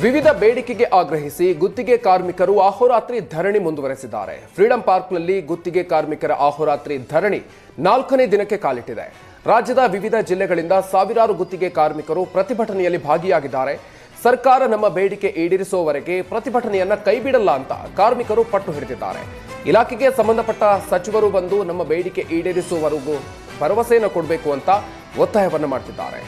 ವಿವಿಧ ಬೇಡಿಕೆಗೆ ಆಗ್ರಹಿಸಿ ಗುತ್ತಿಗೆ ಕಾರ್ಮಿಕರು ಅಹೋರಾತ್ರಿ ಧರಣಿ ಮುಂದುವರೆಸಿದ್ದಾರೆ. ಫ್ರೀಡಂ ಪಾರ್ಕ್ನಲ್ಲಿ ಗುತ್ತಿಗೆ ಕಾರ್ಮಿಕರ ಅಹೋರಾತ್ರಿ ಧರಣಿ 4ನೇ ದಿನಕ್ಕೆ ಕಾಲಿಟ್ಟಿದೆ. ರಾಜ್ಯದ ವಿವಿಧ ಜಿಲ್ಲೆಗಳಿಂದ ಸಾವಿರಾರು ಗುತ್ತಿಗೆ ಕಾರ್ಮಿಕರು ಪ್ರತಿಭಟನೆಯಲ್ಲಿ ಭಾಗಿಯಾಗಿದ್ದಾರೆ. ಸರ್ಕಾರ ನಮ್ಮ ಬೇಡಿಕೆ ಈಡೇರಿಸುವವರೆಗೆ ಪ್ರತಿಭಟನೆಯನ್ನ ಕೈಬಿಡಲ್ಲ ಅಂತ ಕಾರ್ಮಿಕರು ಪಟ್ಟು ಹಿಡಿದಿದ್ದಾರೆ. ಇಲಾಖೆಗೆ ಸಂಬಂಧಪಟ್ಟ ಸಚಿವರು ಬಂದು ನಮ್ಮ ಬೇಡಿಕೆ ಈಡೇರಿಸುವವರೆಗೂ ಭರವಸೆಯನ್ನು ಕೊಡಬೇಕು ಅಂತ ಒತ್ತಾಯವನ್ನು ಮಾಡ್ತಿದ್ದಾರೆ.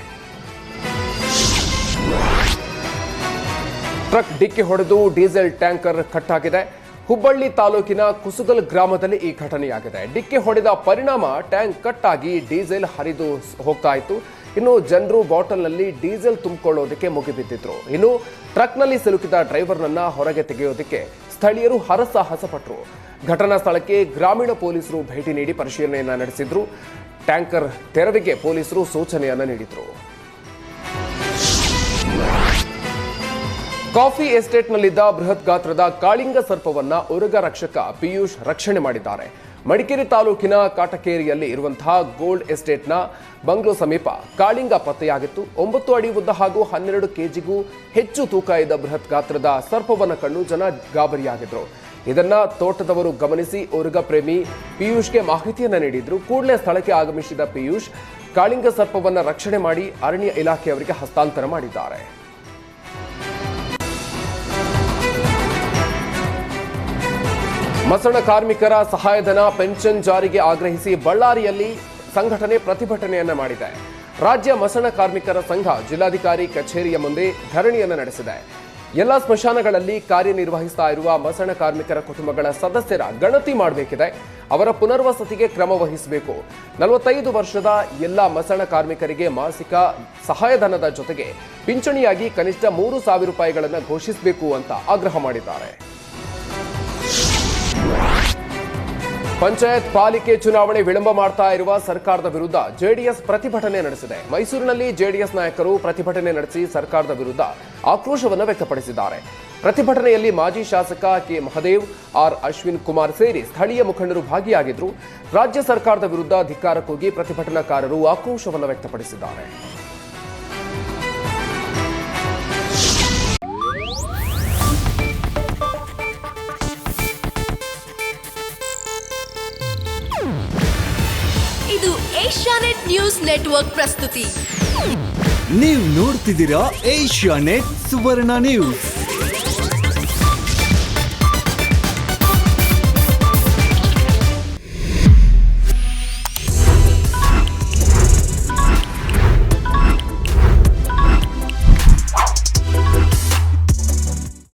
ಟ್ರಕ್ ಡಿಕ್ಕಿ ಹೊಡೆದು ಡೀಸೆಲ್ ಟ್ಯಾಂಕರ್ ಕಟ್ಟಾಗಿದೆ. ಹುಬ್ಬಳ್ಳಿ ತಾಲೂಕಿನ ಕುಸುಗಲ್ ಗ್ರಾಮದಲ್ಲಿ ಈ ಘಟನೆಯಾಗಿದೆ. ಡಿಕ್ಕಿ ಹೊಡೆದ ಪರಿಣಾಮ ಟ್ಯಾಂಕ್ ಕಟ್ಟಾಗಿ ಡೀಸೆಲ್ ಹರಿದು ಹೋಗ್ತಾ ಇತ್ತು. ಇನ್ನು ಜನರು ಬಾಟಲ್ನಲ್ಲಿ ಡೀಸೆಲ್ ತುಂಬಿಕೊಳ್ಳೋದಕ್ಕೆ ಮುಗಿಬಿದ್ದಿದ್ರು. ಇನ್ನು ಟ್ರಕ್ನಲ್ಲಿ ಸಿಲುಕಿದ ಡ್ರೈವರ್ನನ್ನ ಹೊರಗೆ ತೆಗೆಯೋದಕ್ಕೆ ಸ್ಥಳೀಯರು ಹರಸಾಹಸ ಪಟ್ಟರು. ಘಟನಾ ಸ್ಥಳಕ್ಕೆ ಗ್ರಾಮೀಣ ಪೊಲೀಸರು ಭೇಟಿ ನೀಡಿ ಪರಿಶೀಲನೆಯನ್ನ ನಡೆಸಿದ್ರು. ಟ್ಯಾಂಕರ್ ತೆರವಿಗೆ ಪೊಲೀಸರು ಸೂಚನೆಯನ್ನ ನೀಡಿದ್ರು. ಕಾಫಿ ಎಸ್ಟೇಟ್ನಲ್ಲಿದ್ದ ಬೃಹತ್ ಗಾತ್ರದ ಕಾಳಿಂಗ ಸರ್ಪವನ್ನ ಉರುಗ ರಕ್ಷಕ ಪಿಯೂಷ್ ರಕ್ಷಣೆ ಮಾಡಿದ್ದಾರೆ. ಮಡಿಕೇರಿ ತಾಲೂಕಿನ ಕಾಟಕೇರಿಯಲ್ಲಿ ಇರುವಂತಹ ಗೋಲ್ಡ್ ಎಸ್ಟೇಟ್ನ ಬಂಗ್ಲೋ ಸಮೀಪ ಕಾಳಿಂಗ ಪತ್ತೆಯಾಗಿತ್ತು. 9 ಅಡಿ ಉದ್ದ ಹಾಗೂ 12 ಕೆಜಿಗೂ ಹೆಚ್ಚು ತೂಕ ಇದ್ದ ಬೃಹತ್ ಗಾತ್ರದ ಸರ್ಪವನ್ನ ಕಂಡು ಜನ ಗಾಬರಿಯಾಗಿದ್ರು. ಇದನ್ನ ತೋಟದವರು ಗಮನಿಸಿ ಉರುಗ ಪ್ರೇಮಿ ಪಿಯೂಷ್ಗೆ ಮಾಹಿತಿಯನ್ನ ನೀಡಿದ್ರು. ಕೂಡಲೇ ಸ್ಥಳಕ್ಕೆ ಆಗಮಿಸಿದ ಪಿಯೂಷ್ ಕಾಳಿಂಗ ಸರ್ಪವನ್ನ ರಕ್ಷಣೆ ಮಾಡಿ ಅರಣ್ಯ ಇಲಾಖೆಯವರಿಗೆ ಹಸ್ತಾಂತರ ಮಾಡಿದ್ದಾರೆ. ಮಸಣ ಕಾರ್ಮಿಕರ ಸಹಾಯಧನ ಪೆನ್ಷನ್ ಜಾರಿಗೆ ಆಗ್ರಹಿಸಿ ಬಳ್ಳಾರಿಯಲ್ಲಿ ಸಂಘಟನೆ ಪ್ರತಿಭಟನೆಯನ್ನ ಮಾಡಿದೆ. ರಾಜ್ಯ ಮಸಣ ಕಾರ್ಮಿಕರ ಸಂಘ ಜಿಲ್ಲಾಧಿಕಾರಿ ಕಚೇರಿಯ ಮುಂದೆ ಧರಣಿಯನ್ನು ನಡೆಸಿದೆ. ಎಲ್ಲ ಸ್ಮಶಾನಗಳಲ್ಲಿ ಕಾರ್ಯನಿರ್ವಹಿಸ್ತಾ ಇರುವ ಮಸಣ ಕಾರ್ಮಿಕರ ಕುಟುಂಬಗಳ ಸದಸ್ಯರ ಗಣತಿ ಮಾಡಬೇಕಿದೆ. ಅವರ ಪುನರ್ವಸತಿಗೆ ಕ್ರಮ ವಹಿಸಬೇಕು. 45 ವರ್ಷದ ಎಲ್ಲ ಮಸಣ ಕಾರ್ಮಿಕರಿಗೆ ಮಾಸಿಕ ಸಹಾಯಧನದ ಜೊತೆಗೆ ಪಿಂಚಣಿಯಾಗಿ ಕನಿಷ್ಠ 3,000 ರೂಪಾಯಿಗಳನ್ನು ಘೋಷಿಸಬೇಕು ಅಂತ ಆಗ್ರಹ ಮಾಡಿದ್ದಾರೆ. ಪಂಚಾಯತ್ ಪಾಲಿಕೆ ಚುನಾವಣೆ ವಿಳಂಬ ಮಾಡ್ತಾ ಇರುವ ಸರ್ಕಾರದ ವಿರುದ್ಧ ಜೆಡಿಎಸ್ ಪ್ರತಿಭಟನೆ ನಡೆಸಿದೆ. ಮೈಸೂರಿನಲ್ಲಿ ಜೆಡಿಎಸ್ ನಾಯಕರು ಪ್ರತಿಭಟನೆ ನಡೆಸಿ ಸರ್ಕಾರದ ವಿರುದ್ಧ ಆಕ್ರೋಶವನ್ನು ವ್ಯಕ್ತಪಡಿಸಿದ್ದಾರೆ. ಪ್ರತಿಭಟನೆಯಲ್ಲಿ ಮಾಜಿ ಶಾಸಕ ಕೆ ಮಹದೇವ್, ಆರ್ ಅಶ್ವಿನ್ ಕುಮಾರ್ ಸೇರಿ ಸ್ಥಳೀಯ ಮುಖಂಡರು ಭಾಗಿಯಾಗಿದ್ದರು. ರಾಜ್ಯ ಸರ್ಕಾರದ ವಿರುದ್ಧ ಧಿಕ್ಕಾರಕ್ಕೋಗಿ ಪ್ರತಿಭಟನಾಕಾರರು ಆಕ್ರೋಶವನ್ನು ವ್ಯಕ್ತಪಡಿಸಿದ್ದಾರೆ. ಇದು ಏಷ್ಯಾನೆಟ್ ನ್ಯೂಸ್ ನೆಟ್ವರ್ಕ್ ಪ್ರಸ್ತುತಿ. ನೀವು ನೋಡ್ತಿದ್ದೀರಾ ಏಷ್ಯಾನೆಟ್ ಸುವರ್ಣ ನ್ಯೂಸ್.